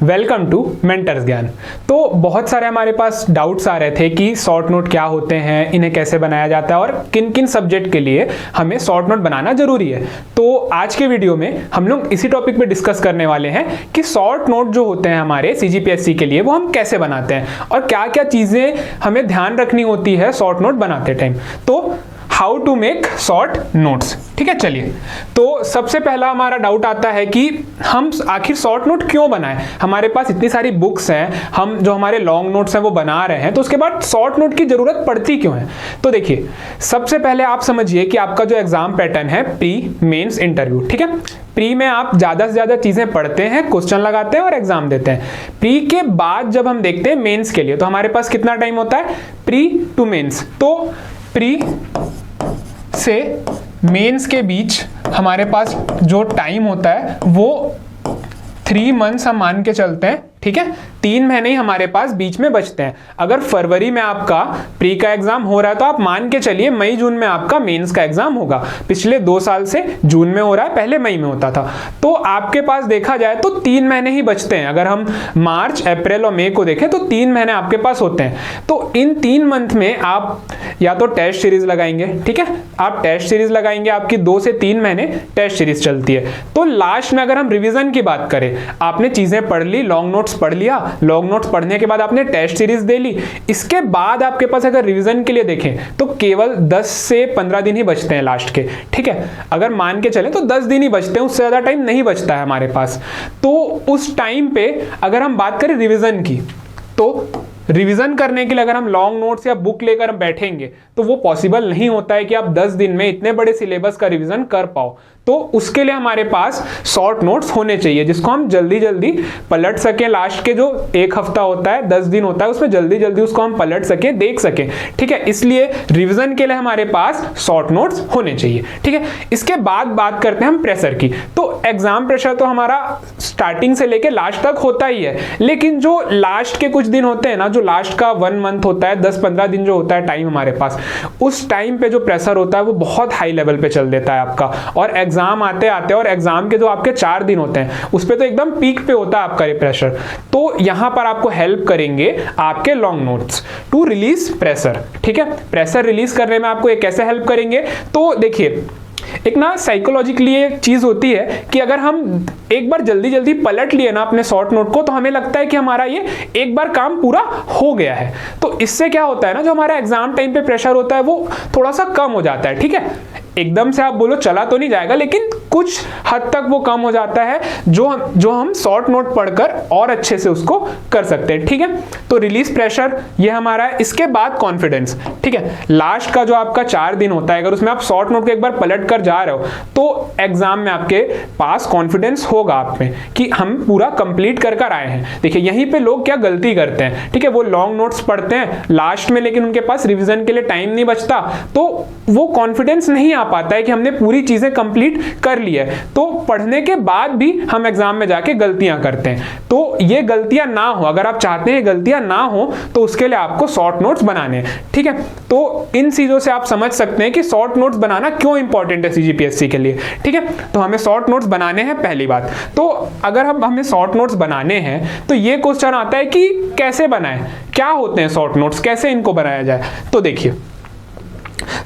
Welcome to mentors ज्ञान। तो बहुत सारे हमारे पास डाउट्स आ रहे थे कि शॉर्ट नोट क्या होते हैं, इन्हें कैसे बनाया जाता है और किन किन सब्जेक्ट के लिए हमें शॉर्ट नोट बनाना जरूरी है। तो आज के वीडियो में हम लोग इसी टॉपिक पे डिस्कस करने वाले हैं कि शॉर्ट नोट जो होते हैं हमारे सीजीपीएससी के लिए वो हम कैसे बनाते हैं और क्या क्या चीज़ें हमें ध्यान रखनी होती है शॉर्ट नोट बनाते टाइम। तो how to make short notes, ठीक है। चलिए, तो सबसे पहला हमारा डाउट आता है कि हम आखिर शॉर्ट नोट क्यों बनाएं। हमारे पास इतनी सारी बुक्स हैं, हम जो हमारे लॉन्ग नोट्स हैं वो बना रहे हैं, तो उसके बाद शॉर्ट नोट की जरूरत पड़ती क्यों है। तो देखिए, सबसे पहले आप समझिए कि आपका जो एग्जाम पैटर्न है प्री मेंस इंटरव्यू, ठीक है। प्री में आप ज़्यादा से ज़्यादा चीज़ें पढ़ते हैं, क्वेश्चन लगाते हैं और एग्जाम देते हैं। प्री के बाद जब हम देखते हैं मेंस के लिए, तो हमारे पास कितना टाइम होता है प्री टू मेंस। तो प्री से मेंस के बीच हमारे पास जो टाइम होता है वो 3 मंथ्स हम मान के चलते हैं, ठीक है। 3 महीने ही हमारे पास बीच में बचते हैं। अगर फरवरी में आपका प्री का एग्जाम हो रहा है तो आप मान के चलिए मई जून में आपका मेंस का एग्जाम होगा। पिछले 2 साल से जून में हो रहा है, पहले मई में होता था। तो आपके पास देखा जाए तो 3 महीने ही बचते हैं। अगर हम मार्च, अप्रैल और मई को देखें तो 3 महीने आपके पास होते हैं। तो इन 3 मंथ में आप या तो टेस्ट सीरीज लगाएंगे, ठीक है। आप टेस्ट सीरीज लगाएंगे, आपकी 2 से 3 महीने टेस्ट सीरीज चलती है। तो लास्ट में अगर हम रिवीजन की बात करें, आपने चीजें पढ़ ली, लॉन्ग नोट्स पढ़ लिया, लॉन्ग नोट्स पढ़ने के बाद आपने टेस्ट सीरीज दे ली, इसके बाद आपके पास अगर रिवीजन के लिए देखें तो केवल 10 से 15 दिन ही बचते हैं लास्ट के, ठीक है। अगर मान के चलें तो 10 दिन ही बचते हैं, उससे ज्यादा टाइम नहीं बचता है हमारे पास। तो उस टाइम पे अगर हम बात करें रिवीजन की, तो रिवीजन करने के लिए अगर हम लॉन्ग नोट्स या बुक लेकर हम बैठेंगे तो वो पॉसिबल नहीं होता है कि आप 10 दिन में इतने बड़े सिलेबस का रिवीजन कर पाओ। तो उसके लिए हमारे पास शॉर्ट नोट्स होने चाहिए जिसको हम जल्दी जल्दी पलट सकें। लास्ट के जो 1 हफ्ता होता है, 10 दिन होता है, उसमें जल्दी जल्दी उसको हम पलट सकें, देख सकें, ठीक है। इसलिए रिवीजन के लिए हमारे पास शॉर्ट नोट्स होने चाहिए, ठीक है। इसके बाद बात करते हैं हम प्रेशर की। तो एग्जाम प्रेशर तो हमारा स्टार्टिंग से लेकर लास्ट तक होता ही है, लेकिन जो लास्ट के कुछ दिन होते हैं ना, जो लास्ट का 1 मंथ होता है, 10-15 दिन जो होता है टाइम हमारे पास, उस टाइम पे जो प्रेशर होता है वो बहुत हाई लेवल पे चल देता है आपका। और एग्जाम आते आते और एग्जाम के जो आपके 4 दिन होते हैं उस पे तो एकदम पीक पे होता है आपका ये प्रेशर। तो यहां पर आपको हेल्प करेंगे आपके long notes to release pressure, ठीक है। प्रेशर रिलीज करने में आपको ये कैसे हेल्प करेंगे, तो देखिए, एक ना साइकोलॉजिकली एक चीज होती है कि अगर हम एक बार जल्दी जल्दी पलट लिए ना अपने शॉर्ट नोट को, तो हमें लगता है कि हमारा ये एक बार काम पूरा हो गया है। तो इससे क्या होता है ना, जो हमारा एग्जाम टाइम पे प्रेशर होता है वो थोड़ा सा कम हो जाता है, ठीक है। एकदम से आप बोलो चला तो नहीं जाएगा, लेकिन कुछ हद तक वो कम हो जाता है जो हम शॉर्ट नोट पढ़कर और अच्छे से उसको कर सकते हैं, ठीक है। तो रिलीज प्रेशर ये हमारा है। इसके बाद कॉन्फिडेंस, ठीक है। लास्ट का जो आपका 4 दिन होता है, अगर उसमें आप शॉर्ट नोट को एक बार पलट कर जा रहे हो तो एग्जाम में आपके पास कॉन्फिडेंस होगा आप में कि हम पूरा कंप्लीट कर कर आए हैं। देखिए, यहीं पे लोग क्या गलती करते हैं, ठीक है। वो लॉन्ग नोट्स पढ़ते हैं लास्ट में, लेकिन उनके पास रिवीजन के लिए टाइम नहीं बचता, तो वो कॉन्फिडेंस नहीं आ पाता है कि हमने पूरी चीजें कंप्लीट कर ली है। तो पढ़ने के बाद भी हम एग्जाम में जाके गलतियां करते हैं। तो ये गलतियां ना हो, अगर आप चाहते हैं गलतियां ना हो तो उसके लिए आपको शॉर्ट नोट्स बनाने हैं, ठीक है। तो इन चीजों से आप समझ सकते हैं कि शॉर्ट नोट्स बनाना क्यों इंपॉर्टेंट है सीजीपीएससी के लिए, ठीक है। तो हमें शॉर्ट नोट्स बनाने हैं, पहली बात। तो अगर हमें शॉर्ट नोट्स बनाने हैं तो ये क्वेश्चन आता है कि कैसे बनाएं, क्या होते हैं शॉर्ट नोट्स, कैसे इनको बनाया जाए। तो देखिए,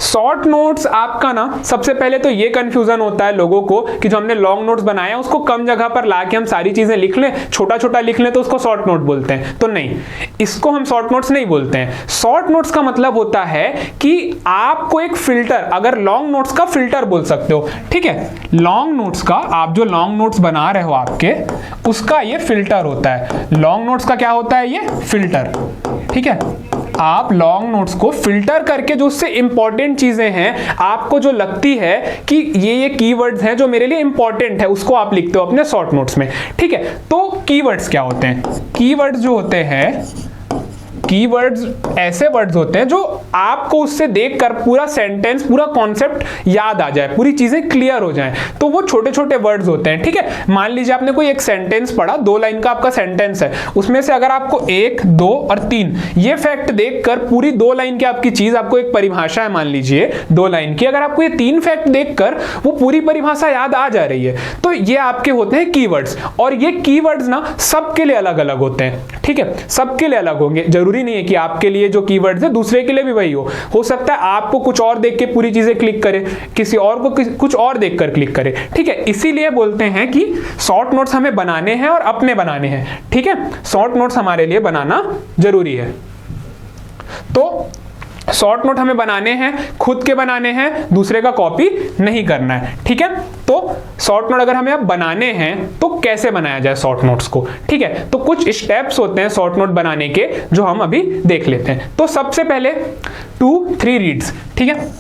शॉर्ट नोट्स आपका ना सबसे पहले तो ये कंफ्यूजन होता है लोगों को कि जो हमने लॉन्ग नोट्स बनाया उसको कम जगह पर लाके हम सारी चीजें लिख लें, छोटा छोटा लिख लें, तो उसको शॉर्ट नोट बोलते हैं। तो नहीं, इसको हम शॉर्ट नोट्स नहीं बोलते हैं। शॉर्ट नोट्स का मतलब होता है कि आपको एक फिल्टर, अगर लॉन्ग नोट्स का फिल्टर बोल सकते हो, ठीक है। लॉन्ग नोट्स का, आप जो लॉन्ग नोट्स बना रहे हो आपके, उसका ये फिल्टर होता है। लॉन्ग नोट्स का क्या होता है, ये फिल्टर, ठीक है। आप लॉन्ग नोट्स को फिल्टर करके जो उससे इंपॉर्टेंट चीजें हैं, आपको जो लगती है कि ये कीवर्ड्स हैं जो मेरे लिए इंपॉर्टेंट है, उसको आप लिखते हो अपने शॉर्ट नोट्स में, ठीक है। तो कीवर्ड्स क्या होते हैं, कीवर्ड्स जो होते हैं कीवर्ड्स ऐसे वर्ड्स होते हैं जो आपको उससे देखकर पूरा सेंटेंस, पूरा कॉन्सेप्ट याद आ जाए, पूरी चीजें क्लियर हो जाएं, तो वो छोटे छोटे वर्ड्स होते हैं। ठीक है, मान लीजिए आपने कोई एक सेंटेंस पढ़ा, 2 लाइन का आपका सेंटेंस है, उसमें से अगर आपको 1, 2 और 3 ये फैक्ट देखकर पूरी 2 लाइन की आपकी चीज, आपको एक परिभाषा है मान लीजिए 2 लाइन की, अगर आपको ये 3 फैक्ट देखकर वो पूरी परिभाषा याद आ जा रही है, तो ये आपके होते हैं कीवर्ड्स। और ये कीवर्ड्स ना सबके लिए अलग अलग होते हैं। ठीक है, सबके लिए अलग होंगे, जरूरी नहीं है कि आपके लिए जो कीवर्ड्स है दूसरे के लिए भी वही हो सकता है आपको कुछ और देख के पूरी चीजें क्लिक करे, किसी और को कुछ और देखकर क्लिक करे। ठीक है, इसीलिए बोलते हैं कि शॉर्ट नोट्स हमें बनाने हैं और अपने बनाने हैं। ठीक है, शॉर्ट नोट्स हमारे लिए बनाना जरूरी है। तो शॉर्ट नोट हमें बनाने हैं, खुद के बनाने हैं, दूसरे का कॉपी नहीं करना है। ठीक है, तो शॉर्ट नोट अगर हमें अब बनाने हैं तो कैसे बनाया जाए शॉर्ट नोट्स को। ठीक है, तो कुछ स्टेप्स होते हैं शॉर्ट नोट बनाने के जो हम अभी देख लेते हैं। तो सबसे पहले 2-3 रीड्स। ठीक है,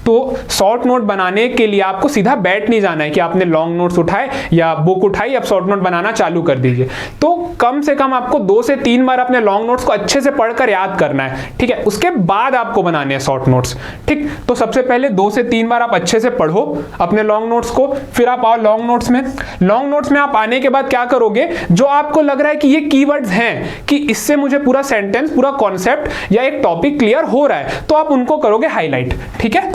तो शॉर्ट नोट बनाने के लिए आपको सीधा बैठ नहीं जाना है कि आपने लॉन्ग नोट्स उठाए या बुक उठाई, अब शॉर्ट नोट बनाना चालू कर दीजिए। तो कम से कम आपको 2 से 3 बार अपने लॉन्ग नोट्स को अच्छे से पढ़कर याद करना है। ठीक है, उसके बाद आपको बनाने हैं शॉर्ट नोट्स। ठीक, तो सबसे पहले 2 से 3 बार आप अच्छे से पढ़ो अपने लॉन्ग नोट्स को, फिर आप आओ लॉन्ग नोट्स में। लॉन्ग नोट्स में आप आने के बाद क्या करोगे, जो आपको लग रहा है कि ये कीवर्ड्स हैं कि इससे मुझे पूरा सेंटेंस, पूरा कॉन्सेप्ट या एक टॉपिक क्लियर हो रहा है, तो आप उनको करोगे हाईलाइट। ठीक है,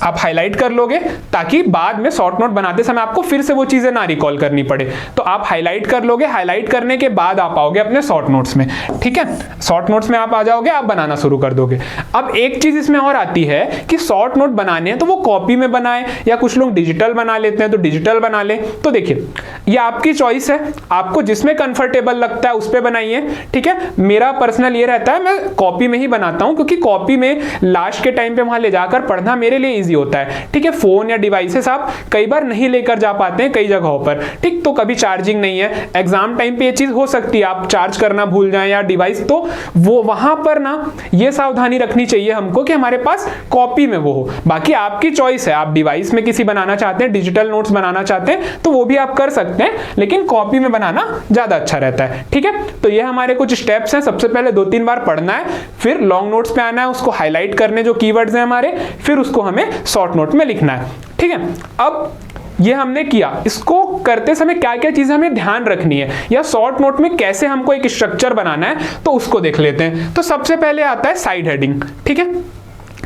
आप हाईलाइट कर लोगे ताकि बाद में शॉर्ट नोट बनाते समय आपको फिर से वो चीजें ना रिकॉल करनी पड़े। तो आप हाईलाइट कर लोगे, हाईलाइट करने के बाद आप आओगे अपने शॉर्ट नोट्स में। ठीक है, शॉर्ट नोट्स में आप आ जाओगे, आप बनाना शुरू कर दोगे। अब एक चीज इसमें और आती है कि शॉर्ट नोट बनाने हैं तो वो कॉपी में बनाए या कुछ लोग डिजिटल बना लेते हैं तो डिजिटल बना ले। तो देखिए, ये आपकी चॉइस है, आपको जिसमें कंफर्टेबल लगता है उस पर बनाइए। ठीक है, मेरा पर्सनल ये रहता है, मैं कॉपी में ही बनाता हूं क्योंकि कॉपी में लास्ट के टाइम पे वहां ले जाकर पढ़ना मेरे लिए इजी होता है। ठीक है, फोन या डिवाइसेस आप कई बार नहीं लेकर जा पाते हैं कई जगहों पर। ठीक, तो कभी चार्जिंग नहीं है, एग्जाम टाइम पे ये चीज हो सकती है, आप चार्ज करना भूल जाएं या डिवाइस, तो वो वहां पर ना ये सावधानी रखनी चाहिए हमको कि हमारे पास कॉपी में वो हो। बाकी आपकी चॉइस है, आप डिवाइस में किसी बनाना चाहते हैं, डिजिटल नोट्स बनाना चाहते हैं तो वो भी आप कर सकते हैं, लेकिन कॉपी में बनाना ज्यादा अच्छा रहता है। ठीक है, तो ये हमारे कुछ स्टेप्स हैं। सबसे पहले 2-3 बार पढ़ना है, फिर लॉन्ग नोट्स पे आना है, उसको हाईलाइट करने जो कीवर्ड्स हैं हमारे, फिर उसको हमें शॉर्ट नोट में लिखना है। ठीक है, अब ये हमने किया, इसको करते समय क्या क्या चीजें हमें ध्यान रखनी है या शॉर्ट नोट में कैसे हमको एक स्ट्रक्चर बनाना है, तो उसको देख लेते हैं। तो सबसे पहले आता है साइड हेडिंग। ठीक है,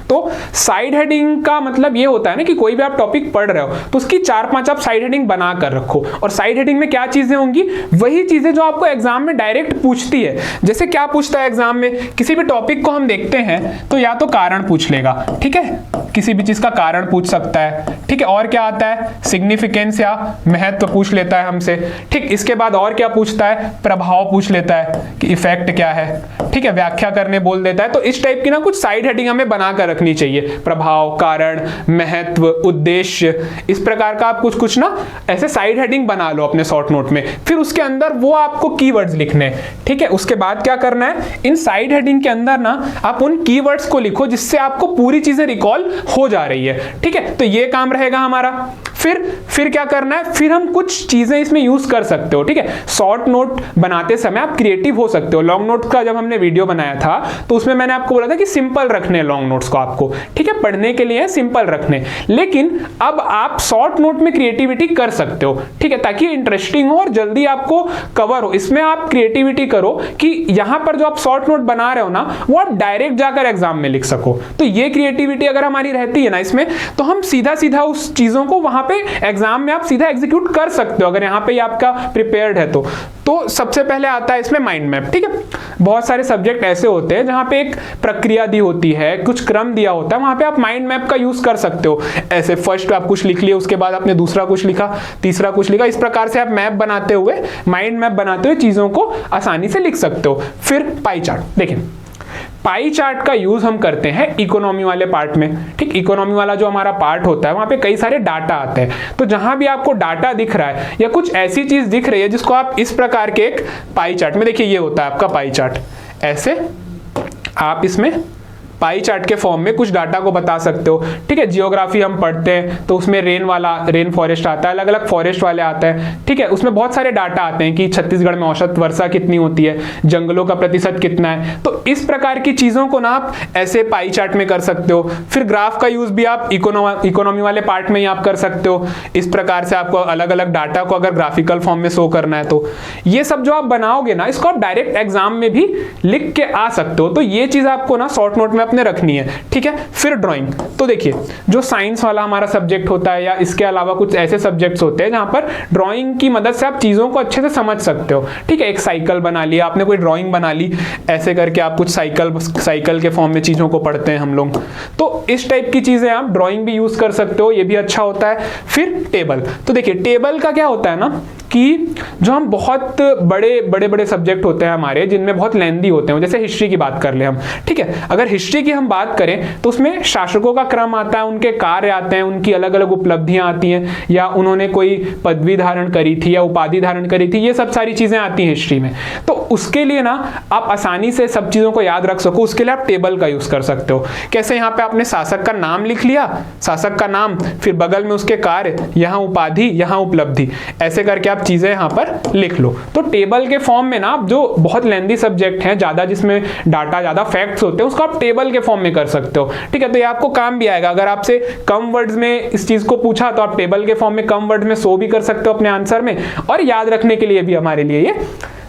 तो साइड हेडिंग का मतलब ये होता है ना कि कोई भी आप टॉपिक पढ़ रहे हो तो उसकी 4-5 आप साइड हेडिंग बना कर रखो। और साइड हेडिंग में क्या चीजें होंगी, वही चीजें जो आपको एग्जाम में डायरेक्ट पूछती है। जैसे क्या पूछता है एग्जाम में, किसी भी टॉपिक को हम देखते हैं तो या तो कारण पूछ लेगा, ठीक है, किसी भी चीज का कारण पूछ सकता है। ठीक है, और क्या आता है, सिग्निफिकेंस या महत्व पूछ लेता है हमसे। ठीक, इसके बाद और क्या पूछता है, प्रभाव पूछ लेता है कि इफेक्ट क्या है। ठीक है, व्याख्या करने बोल देता है। तो इस टाइप की ना कुछ साइड हेडिंग हमें बनाकर रखनी चाहिए, प्रभाव, कारण, महत्व, उद्देश्य, इस प्रकार का आप कुछ ना ऐसे साइड हेडिंग बना लो अपने शॉर्ट नोट में। फिर उसके अंदर वो आपको कीवर्ड्स लिखने हैं। ठीक है, उसके बाद क्या करना है, इन साइड हेडिंग के अंदर ना आप उन कीवर्ड्स को लिखो जिससे आपको पूरी चीजें रिकॉल हो जा रही है। ठीक है, तो ये काम रहेगा हमारा। फिर क्या करना है, फिर हम कुछ चीजें इसमें यूज कर सकते हो। ठीक है, शॉर्ट नोट बनाते समय आप क्रिएटिव हो सकते हो। लॉन्ग नोट का जब हमने वीडियो बनाया था तो उसमें मैंने आपको बोला था कि सिंपल रखने लॉन्ग नोट्स को आपको। ठीक है, पढ़ने के लिए सिंपल रखने, लेकिन अब आप शॉर्ट नोट में क्रिएटिविटी कर सकते हो। ठीक है, ताकि इंटरेस्टिंग हो और जल्दी आपको कवर हो। इसमें आप क्रिएटिविटी करो कि यहां पर जो आप शॉर्ट नोट बना रहे हो ना, वो आप डायरेक्ट जाकर एग्जाम में लिख सको। तो ये क्रिएटिविटी अगर हमारी रहती है ना इसमें, तो हम सीधा सीधा उस चीजों को वहां पे एग्जाम में आप सीधा एग्जीक्यूट कर सकते हो अगर यहां पे आपका प्रिपेयर्ड है तो सबसे पहले आता है इसमें माइंड मैप। ठीक है, बहुत सारे सब्जेक्ट ऐसे होते हैं जहां पे एक प्रक्रिया दी होती है, कुछ क्रम दिया होता है, वहां पे आप माइंड मैप का यूज कर सकते हो। ऐसे फर्स्ट आप कुछ लिख लिए, उसके बाद आपने दूसरा कुछ लिखा, तीसरा कुछ लिखा, इस प्रकार से आप मैप बनाते हुए, माइंड मैप बनाते हुए चीजों को आसानी से लिख सकते हो। फिर पाई चार्ट, देखिए पाई चार्ट का यूज हम करते हैं इकोनॉमी वाले पार्ट में। ठीक, इकोनॉमी वाला जो हमारा पार्ट होता है वहां पे कई सारे डाटा आते हैं। तो जहां भी आपको डाटा दिख रहा है या कुछ ऐसी चीज दिख रही है जिसको आप इस प्रकार के एक पाई चार्ट में, देखिए ये होता है आपका पाई चार्ट, ऐसे आप इसमें पाई चार्ट के फॉर्म में कुछ डाटा को बता सकते हो। ठीक है, जियोग्राफी हम पढ़ते हैं तो उसमें रेन फॉरेस्ट आता है, अलग अलग फॉरेस्ट वाले आता है। ठीक है, उसमें बहुत सारे डाटा आते हैं कि छत्तीसगढ़ में औसत वर्षा कितनी होती है, जंगलों का प्रतिशत कितना है। तो इस प्रकार की चीजों को ना आप ऐसे पाई चार्ट में कर सकते हो। फिर ग्राफ का यूज भी आप इकोनॉमी वाले पार्ट में ही आप कर सकते हो। इस प्रकार से आपको अलग अलग डाटा को अगर ग्राफिकल फॉर्म में शो करना है तो ये सब जो आप बनाओगे ना, इसको आप डायरेक्ट एग्जाम में भी लिख के आ सकते हो। तो ये चीज आपको ना शॉर्ट नोट में अपने रखनी है। ठीक है, फिर ड्राइंग। तो देखिए, जो साइंस वाला हमारा सब्जेक्ट होता है या इसके अलावा कुछ ऐसे सब्जेक्ट्स होते हैं जहां पर ड्राइंग की मदद से आप चीजों को अच्छे से समझ सकते हो। ठीक है, एक साइकिल बना लिया आपने, कोई ड्राइंग बना ली, ऐसे करके आप कुछ साइकिल के फॉर्म में चीजों को पढ़ते हैं हम लोग। तो इस टाइप की चीजें आप ड्राइंग भी यूज कर सकते हो, ये भी अच्छा होता है। फिर टेबल। तो देखिए, टेबल का क्या होता है ना कि जो हम बहुत बड़े सब्जेक्ट होते हैं हमारे, जिनमें बहुत लेंदी होते हैं, जैसे हिस्ट्री की बात कर ले हम। ठीक है, अगर हिस्ट्री की हम बात करें तो उसमें शासकों का क्रम आता है, उनके कार्य आते हैं, उनकी अलग अलग उपलब्धियां आती हैं, या उन्होंने कोई पदवी धारण करी थी या उपाधि धारण करी थी, ये सब सारी चीजें आती हैं हिस्ट्री में। तो उसके लिए ना आप आसानी से सब चीजों को याद रख सको, उसके लिए आप टेबल का यूज कर सकते हो। कैसे, यहाँ पे आपने शासक का नाम लिख लिया, शासक का नाम, फिर बगल में उसके कार्य, यहाँ उपाधि, यहाँ उपलब्धि, ऐसे करके चीजें यहां पर लिख लो। तो टेबल के फॉर्म में ना आप जो बहुत लेंदी सब्जेक्ट है, ज्यादा जिसमें डाटा, ज्यादा फैक्ट्स होते हैं, उसको आप टेबल के फॉर्म में कर सकते हो। ठीक है, तो ये आपको काम भी आएगा। अगर आपसे कम वर्ड्स में इस चीज को पूछा तो आप टेबल के फॉर्म में कम वर्ड्स में शो भी कर सकते हो अपने आंसर में, और याद रखने के लिए भी हमारे लिए ये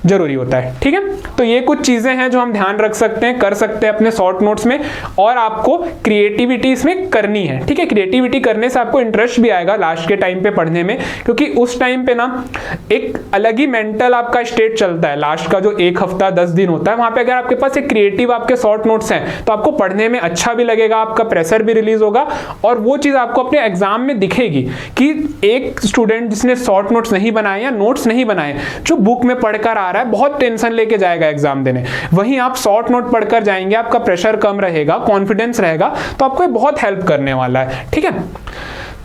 जरूरी होता है। ठीक है, तो ये कुछ चीजें हैं जो हम ध्यान रख सकते हैं, कर सकते हैं अपने शॉर्ट नोट्स में, और आपको क्रिएटिविटी इसमें करनी है। ठीक है, क्रिएटिविटी करने से आपको इंटरेस्ट भी आएगा लास्ट के टाइम पे पढ़ने में, क्योंकि उस टाइम पे ना एक अलग ही मेंटल आपका स्टेट चलता है। लास्ट का जो 1 हफ्ता 10 दिन होता है, वहां पे अगर आपके पास एक क्रिएटिव आपके शॉर्ट नोट्स हैं तो आपको पढ़ने में अच्छा भी लगेगा, आपका प्रेशर भी रिलीज होगा, और वो चीज आपको अपने एग्जाम में दिखेगी कि एक स्टूडेंट जिसने शॉर्ट नोट्स नहीं बनाए या नोट्स नहीं बनाए, जो बुक में पढ़कर आ रहा है, बहुत टेंशन लेके जाएगा एग्जाम देने, वहीं आप शॉर्ट नोट पढ़कर जाएंगे, आपका प्रेशर कम रहेगा, कॉन्फिडेंस रहेगा, तो आपको ये बहुत हेल्प करने वाला है। ठीक है,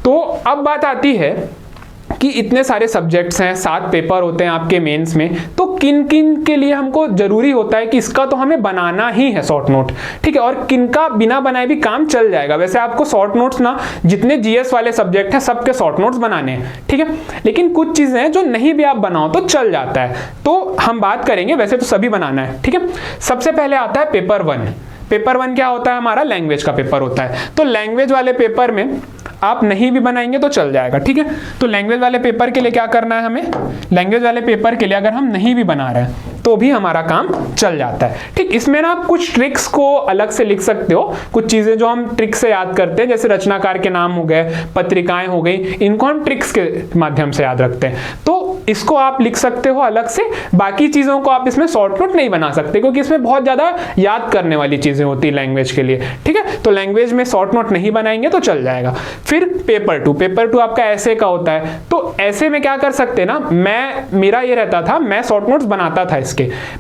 तो अब बात आती है कि इतने सारे सब्जेक्ट्स हैं, 7 पेपर होते हैं आपके मेंस में, तो किन किन के लिए हमको जरूरी होता है कि इसका तो हमें बनाना ही है शॉर्ट नोट। ठीक है, और किन का बिना बनाए भी काम चल जाएगा। वैसे आपको शॉर्ट नोट्स ना जितने जीएस वाले सब्जेक्ट हैं सबके शॉर्ट नोट्स बनाने हैं। ठीक है, लेकिन कुछ चीजें हैं जो नहीं भी आप बनाओ तो चल जाता है, तो हम बात करेंगे। वैसे तो सभी बनाना है। ठीक है, सबसे पहले आता है पेपर 1। पेपर 1 क्या होता है, हमारा लैंग्वेज का पेपर होता है। तो लैंग्वेज वाले पेपर में आप नहीं भी बनाएंगे तो चल जाएगा। ठीक है, तो लैंग्वेज वाले पेपर के लिए क्या करना है हमें, लैंग्वेज वाले पेपर के लिए अगर हम नहीं भी बना रहे हैं तो भी हमारा काम चल जाता है। ठीक, इसमें ना आप कुछ ट्रिक्स को अलग से लिख सकते हो, कुछ चीजें जो हम ट्रिक से याद करते हैं, जैसे रचनाकार के नाम हो गए, पत्रिकाएं हो गई, इनको हम ट्रिक्स के माध्यम से याद रखते हैं, तो इसको आप लिख सकते हो अलग से। बाकी चीजों को आप इसमें शॉर्ट नोट नहीं बना सकते, क्योंकि इसमें बहुत ज्यादा याद करने वाली चीजें होती है लैंग्वेज के लिए। ठीक है, तो लैंग्वेज में शॉर्ट नोट नहीं बनाएंगे तो चल जाएगा। फिर पेपर 2, पेपर 2 आपका ऐसे का होता है। तो ऐसे में क्या कर सकते हैं ना, मेरा ये रहता था, मैं शॉर्ट नोट्स बनाता था इसके।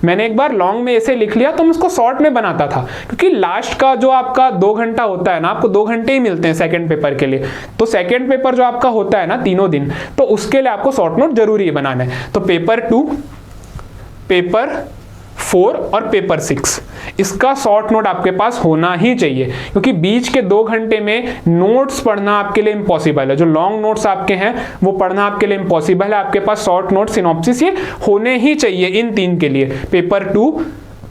मैंने एक बार लॉन्ग में ऐसे लिख लिया तो मैं उसको शॉर्ट में बनाता था, क्योंकि लास्ट का जो आपका 2 घंटा होता है ना, आपको 2 घंटे ही मिलते हैं सेकंड पेपर के लिए। तो सेकंड पेपर जो आपका होता है ना 3 दिन, तो उसके लिए आपको शॉर्ट नोट जरूरी है बनाना है। तो पेपर 2, पेपर 4 और पेपर 6, इसका शॉर्ट नोट आपके पास होना ही चाहिए, क्योंकि बीच के 2 घंटे में नोट्स पढ़ना आपके लिए इम्पॉसिबल है। जो लॉन्ग नोट्स आपके हैं वो पढ़ना आपके लिए इम्पॉसिबल है। आपके पास शॉर्ट नोट, सिनॉप्सिस ये होने ही चाहिए इन 3 के लिए, पेपर 2,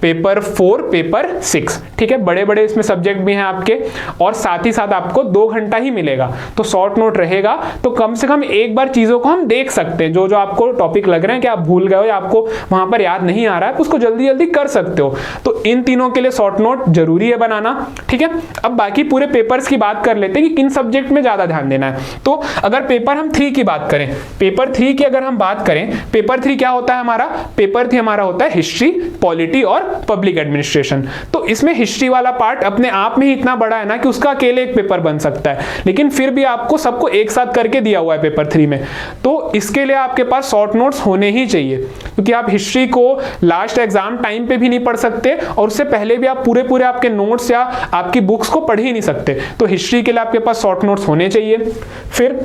पेपर 4, पेपर 6। ठीक है, बड़े बड़े इसमें सब्जेक्ट भी हैं आपके, और साथ ही साथ आपको 2 घंटा ही मिलेगा, तो शॉर्ट नोट रहेगा तो कम से कम एक बार चीजों को हम देख सकते हैं। जो जो आपको टॉपिक लग रहे हैं कि आप भूल गए हो या आपको वहां पर याद नहीं आ रहा है, उसको जल्दी जल्दी कर सकते हो। तो इन तीनों के लिए शॉर्ट नोट जरूरी है बनाना। ठीक है, अब बाकी पूरे पेपर्स की बात कर लेते हैं कि किन सब्जेक्ट में ज्यादा ध्यान देना है। तो अगर पेपर हम 3 की बात करें, पेपर 3 की अगर हम बात करें, पेपर 3 क्या होता है हमारा, पेपर 3 हमारा होता है हिस्ट्री, पॉलिटी और पब्लिक एडमिनिस्ट्रेशन। तो इसमें हिस्ट्री वाला पार्ट अपने आप में ही इतना बड़ा है ना कि उसका अकेले एक पेपर बन सकता है, लेकिन फिर भी आपको सबको एक साथ करके दिया हुआ है पेपर 3 में। तो इसके लिए आपके पास शॉर्ट नोट्स होने ही चाहिए, क्योंकि आप हिस्ट्री को लास्ट एग्जाम टाइम पे भी नहीं पढ़ सकते, और उससे पहले भी आप पूरे आपके नोट्स या आपकी बुक्स को पढ़ ही नहीं सकते। तो हिस्ट्री के लिए आपके पास शॉर्ट नोट्स होने चाहिए। फिर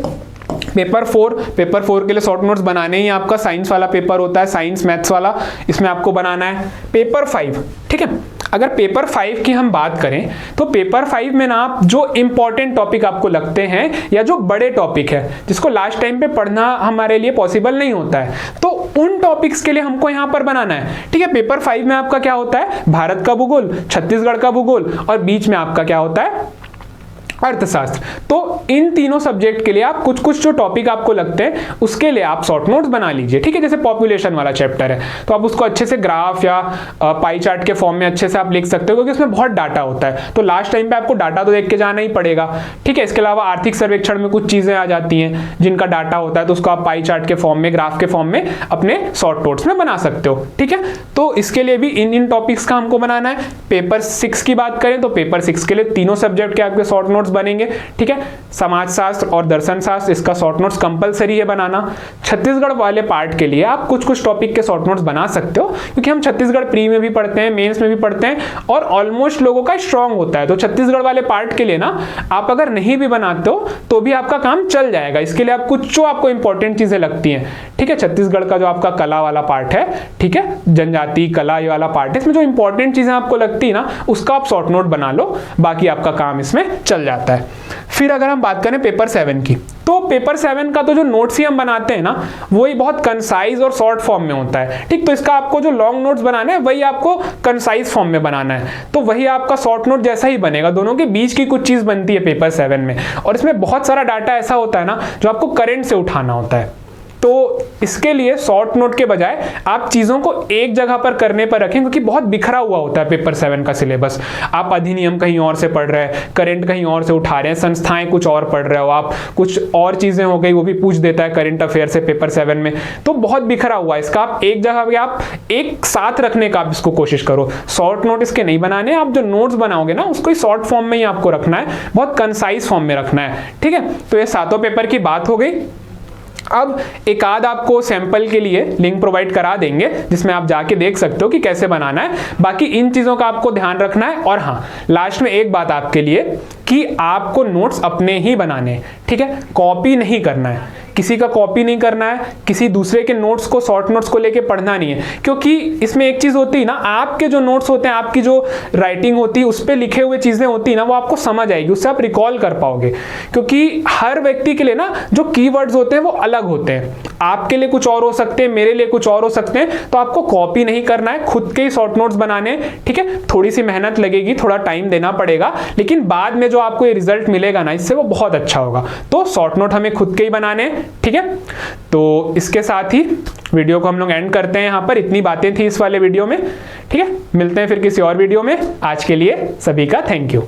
पेपर 4, पेपर 4 के लिए शॉर्ट नोट्स बनाने ही आपका साइंस वाला पेपर होता है, साइंस मैथ्स वाला, इसमें आपको बनाना है। पेपर 5, ठीक है, अगर पेपर 5 की हम बात करें तो पेपर 5 में ना आप जो इंपॉर्टेंट टॉपिक आपको लगते हैं या जो बड़े टॉपिक है जिसको लास्ट टाइम पे पढ़ना हमारे लिए पॉसिबल नहीं होता है, तो उन टॉपिक्स के लिए हमको यहां पर बनाना है। ठीक है, पेपर 5 में आपका क्या होता है, भारत का भूगोल, छत्तीसगढ़ का भूगोल और बीच में आपका क्या होता है, अर्थशास्त्र। तो इन तीनों सब्जेक्ट के लिए आप कुछ कुछ जो टॉपिक आपको लगते हैं उसके लिए आप शॉर्ट नोट्स बना लीजिए। ठीक है, जैसे पॉपुलेशन वाला चैप्टर है तो आप उसको अच्छे से ग्राफ या पाई चार्ट के फॉर्म में अच्छे से आप लिख सकते हो, क्योंकि उसमें बहुत डाटा होता है, तो लास्ट टाइम पे आपको डाटा तो देख के जाना ही पड़ेगा। ठीक है, इसके अलावा आर्थिक सर्वेक्षण में कुछ चीजें आ जाती हैं जिनका डाटा होता है, तो उसको आप पाई चार्ट के फॉर्म में, ग्राफ के फॉर्म में अपने शॉर्ट नोट्स में बना सकते हो। ठीक है, तो इसके लिए भी इन टॉपिक्स का हमको बनाना है। पेपर 6 की बात करें तो पेपर 6 के लिए तीनों सब्जेक्ट के आपके शॉर्ट नोट्स बनेंगे। ठीक है, समाजशास्त्र और दर्शन शास्त्र, इसका शॉर्ट नोट्स कंपलसरी है बनाना। छत्तीसगढ़ वाले पार्ट के लिए आप कुछ कुछ टॉपिक के शॉर्ट नोट्स बना सकते हो, क्योंकि हम छत्तीसगढ़ प्री में भी पढ़ते हैं, मेंस में भी पढ़ते हैं और ऑलमोस्ट लोगों का स्ट्रांग होता है। तो छत्तीसगढ़ वाले पार्ट के लिए ना आप अगर नहीं भी बनाते हो तो भी आपका काम चल जाएगा। इसके लिए आप कुछ जो आपको इंपॉर्टेंट चीजें लगती हैं, ठीक है, छत्तीसगढ़ का जो आपका कला वाला पार्ट है, ठीक है, जनजाति कला ये वाला पार्ट है, इसमें जो इंपॉर्टेंट चीजें आपको लगती है ना उसका आप शॉर्ट नोट बना लो, बाकी आपका काम इसमें चल जाता है। फिर अगर हम बात करें पेपर 7 की, तो पेपर 7 का तो जो नोट्स ही हम बनाते हैं ना वही बहुत कंसाइज और शॉर्ट फॉर्म में होता है। ठीक, तो इसका आपको जो लॉन्ग नोट्स बनाना है वही आपको कंसाइज फॉर्म में बनाना है, तो वही आपका शॉर्ट नोट जैसा ही बनेगा। दोनों के बीच की कुछ चीज बनती है पेपर 7 में, और इसमें बहुत सारा डाटा ऐसा होता है ना जो आपको करंट से उठाना होता है। तो इसके लिए शॉर्ट नोट के बजाय आप चीज़ों को एक जगह पर करने पर रखें, क्योंकि बहुत बिखरा हुआ होता है पेपर 7 का सिलेबस। आप अधिनियम कहीं और से पढ़ रहे हैं, करंट कहीं और से उठा रहे हैं, संस्थाएं कुछ और पढ़ रहे हो, आप कुछ और चीज़ें हो गई वो भी पूछ देता है करंट अफेयर से पेपर 7 में, तो बहुत बिखरा हुआ है। इसका आप एक जगह पे आप एक साथ रखने का आप इसको कोशिश करो। शॉर्ट नोट इसके नहीं बनाने, आप जो नोट्स बनाओगे ना उसको शॉर्ट फॉर्म में ही आपको रखना है, बहुत कंसाइज फॉर्म में रखना है। ठीक है, तो ये सातों पेपर की बात हो गई। अब एक आध आपको सैंपल के लिए लिंक प्रोवाइड करा देंगे जिसमें आप जाके देख सकते हो कि कैसे बनाना है। बाकी इन चीजों का आपको ध्यान रखना है। और हाँ, लास्ट में एक बात आपके लिए कि आपको नोट्स अपने ही बनाने हैं। ठीक है, कॉपी नहीं करना है, किसी का कॉपी नहीं करना है, किसी दूसरे के नोट्स को, शॉर्ट नोट्स को लेके पढ़ना नहीं है, क्योंकि इसमें एक चीज होती है ना, आपके जो नोट्स होते हैं, आपकी जो राइटिंग होती है उस पर लिखे हुए चीजें होती है ना, वो आपको समझ आएगी, उससे आप रिकॉल कर पाओगे। क्योंकि हर व्यक्ति के लिए ना जो कीवर्ड्स होते हैं वो अलग होते हैं, आपके लिए कुछ और हो सकते हैं, मेरे लिए कुछ और हो सकते हैं। तो आपको कॉपी नहीं करना है, खुद के ही शॉर्ट नोट्स बनाने। ठीक है, थोड़ी सी मेहनत लगेगी, थोड़ा टाइम देना पड़ेगा, लेकिन बाद में जो आपको ये रिजल्ट मिलेगा ना इससे वो बहुत अच्छा होगा। तो शॉर्ट नोट हमें खुद के ही बनाने। ठीक है, तो इसके साथ ही वीडियो को हम लोग एंड करते हैं यहाँ पर। इतनी बातें थी इस वाले वीडियो में। ठीक है, मिलते हैं फिर किसी और वीडियो में। आज के लिए सभी का थैंक यू।